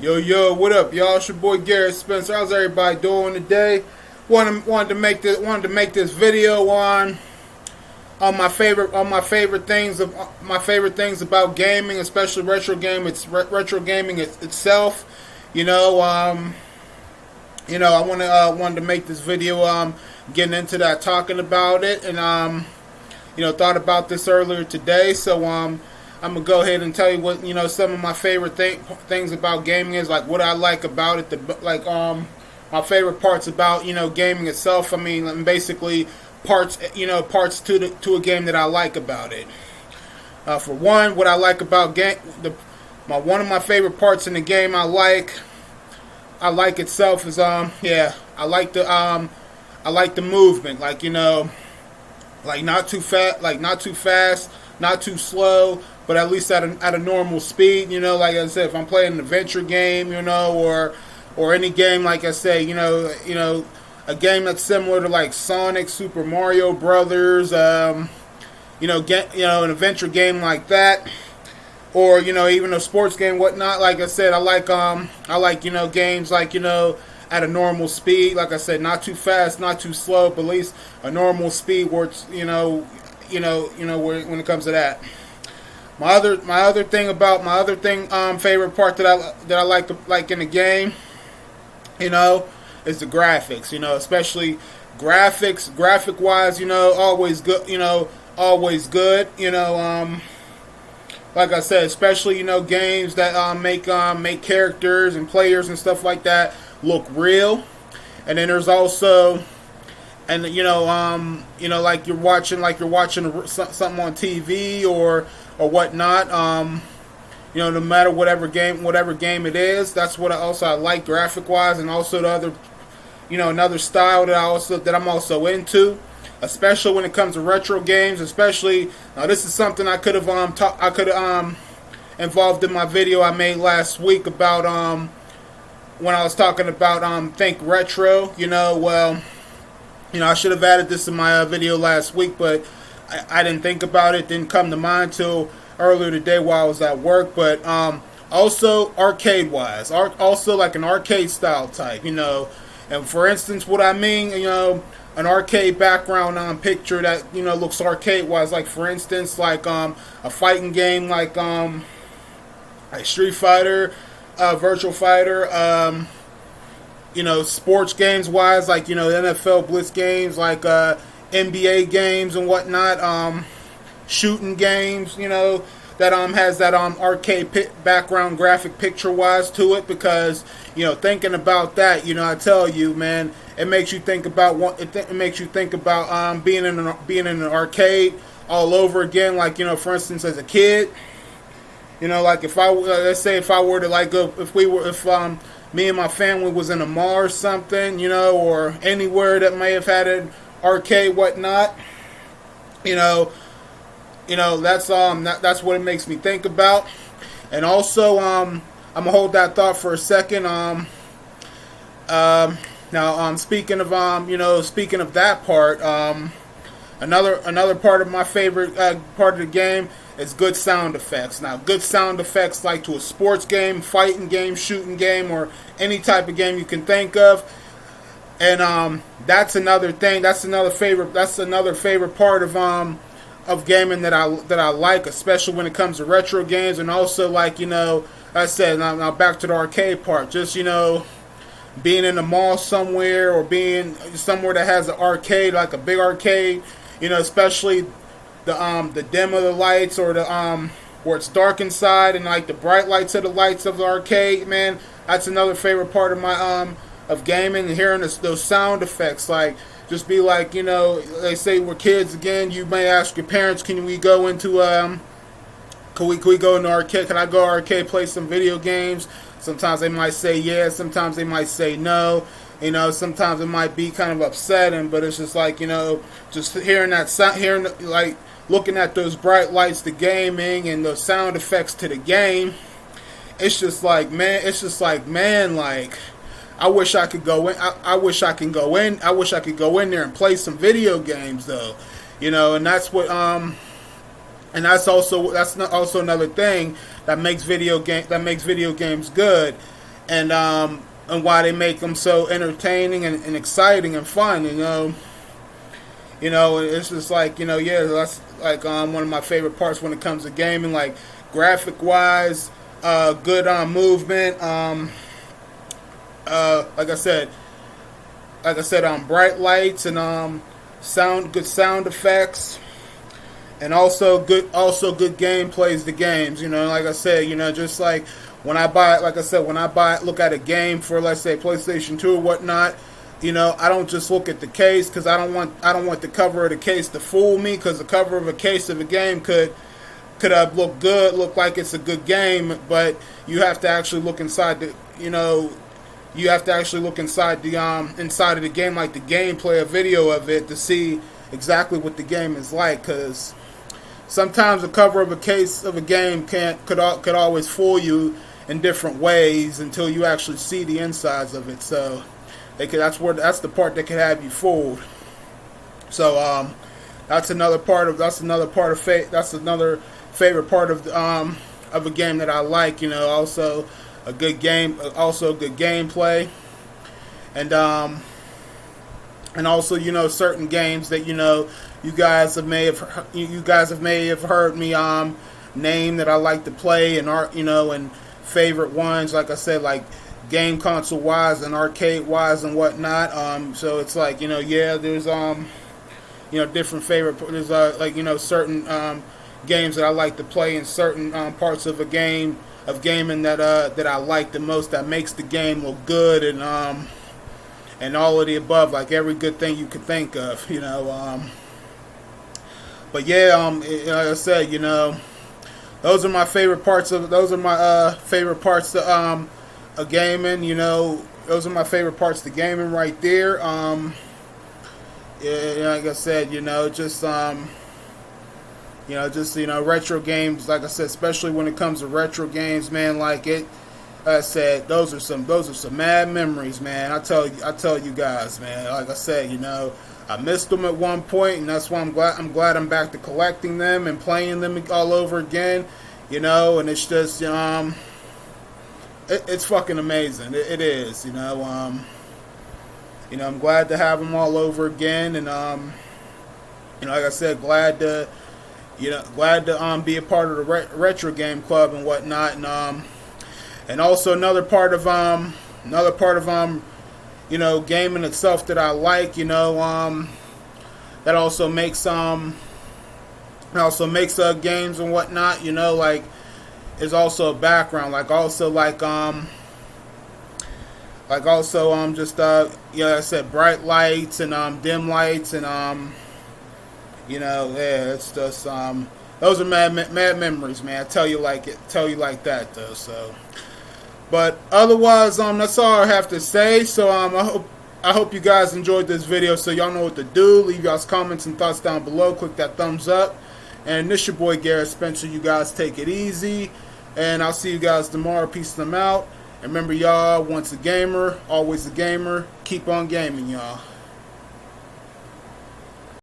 Yo, what up, y'all? It's your boy Garrett Spencer. How's everybody doing today? Wanted to make this video on my favorite things of my favorite things about gaming, especially retro gaming itself. You know, I wanted to make this video getting into that, talking about it, and thought about this earlier today. So I'm gonna go ahead and tell you what some of my favorite things about gaming is, like what I like about it. My favorite parts about gaming itself. I mean, basically parts to a game that I like about it. For one, what I like about one of my favorite parts in the game I like itself is I like the movement, like not too fast, not too slow, but at least at a normal speed. Like I said, if I'm playing an adventure game, or any game, like I say, a game that's similar to like Sonic, Super Mario Brothers, an adventure game like that, or even a sports game, whatnot. Like I said, I like games like at a normal speed. Like I said, not too fast, not too slow, but at least a normal speed where it's when it comes to that. My other favorite part that I like in the game, is the graphics. Especially graphic wise, always good. Always good. Like I said, especially games that make characters and players and stuff like that look real. And then there's also, and like you're watching something on TV or whatnot. No matter whatever game it is, that's what I like graphic wise, and also the other, another style that I'm also into, especially when it comes to retro games. Especially this is something I could have involved in my video I made last week about when I was talking about Think Retro. I should have added this in my video last week, but I didn't think about it. Didn't come to mind till earlier today while I was at work. But also arcade wise, also like an arcade style type. And for instance, what I mean, an arcade background picture that looks arcade wise. Like for instance, like a fighting game like Street Fighter, Virtual Fighter. Sports games wise, like NFL Blitz games, like NBA games and whatnot. Shooting games, that has that arcade background graphic picture wise to it, because thinking about that, I tell you, man, it makes you think about being in an arcade all over again. Like for instance, as a kid, like if I let's say if I were to like go if me and my family was in a mall or something, or anywhere that may have had an arcade, whatnot, that's what it makes me think about. And also, I'm gonna hold that thought for a second. Now, speaking of that part, another part of my favorite part of the game is good sound effects. Now, good sound effects like to a sports game, fighting game, shooting game, or any type of game you can think of. And that's another thing. That's another favorite part of gaming that I like, especially when it comes to retro games. And also, like I said, now back to the arcade part. Just being in a mall somewhere, or being somewhere that has an arcade, like a big arcade. Especially the dim of the lights, or the where it's dark inside, and like the bright lights of the lights of the arcade. Man, that's another favorite part of my of gaming, and hearing those sound effects. Like, just be like, they say we're kids again. You may ask your parents, can we go into can we go into arcade? Can I go arcade, play some video games? Sometimes they might say yes. Sometimes they might say no. Sometimes it might be kind of upsetting, but it's just like, just hearing that sound, like looking at those bright lights, the gaming, and those sound effects to the game. It's just like, man, like, I wish I could go in. I wish I could go in there and play some video games, though. And that's what and that's also another thing that makes video games good, and why they make them so entertaining and exciting and fun. It's just like, yeah, that's like one of my favorite parts when it comes to gaming, like graphic wise, good movement. Like I said, bright lights and good sound effects, and also good game plays the games. Like I said, just like when I buy, look at a game for, let's say, PlayStation 2 or whatnot. I don't just look at the case, because I don't want the cover of the case to fool me, because the cover of a case of a game could look like it's a good game, but you have to actually look inside inside of the game, like the gameplay, a video of it, to see exactly what the game is like, because sometimes the cover of a case of a game could always fool you in different ways until you actually see the insides of it. So that's the part that could have you fooled. So that's another favorite part of a game that I like. Also a good gameplay, and also certain games that you guys may have heard me name that I like to play, and and favorite ones, like I said, like game console wise and arcade wise and whatnot. So it's like, there's different favorite, there's certain games that I like to play, in certain parts of a game of gaming that I like the most, that makes the game look good, and all of the above, like every good thing you could think of. But yeah, like I said, those are my favorite parts of gaming. Those are my favorite parts of gaming right there. Yeah, like I said, just retro games. Like I said, especially when it comes to retro games, man. Like I said, those are some mad memories, man. I tell you guys, man. Like I said, I missed them at one point, and that's why I'm glad I'm back to collecting them and playing them all over again. And it's just it's fucking amazing. It is. I'm glad to have them all over again, and like I said, glad to be a part of the retro game club and whatnot, and also another part of gaming itself that I like, that also makes games and whatnot, like, is also a background, like I said, bright lights and dim lights, and it's just those are mad memories, man. I tell you like that though. So, but otherwise, that's all I have to say. So I hope you guys enjoyed this video. So y'all know what to do. Leave y'all's comments and thoughts down below. Click that thumbs up. And this your boy Garrett Spencer. You guys take it easy, and I'll see you guys tomorrow. Peace them out. And remember, y'all, once a gamer, always a gamer. Keep on gaming, y'all.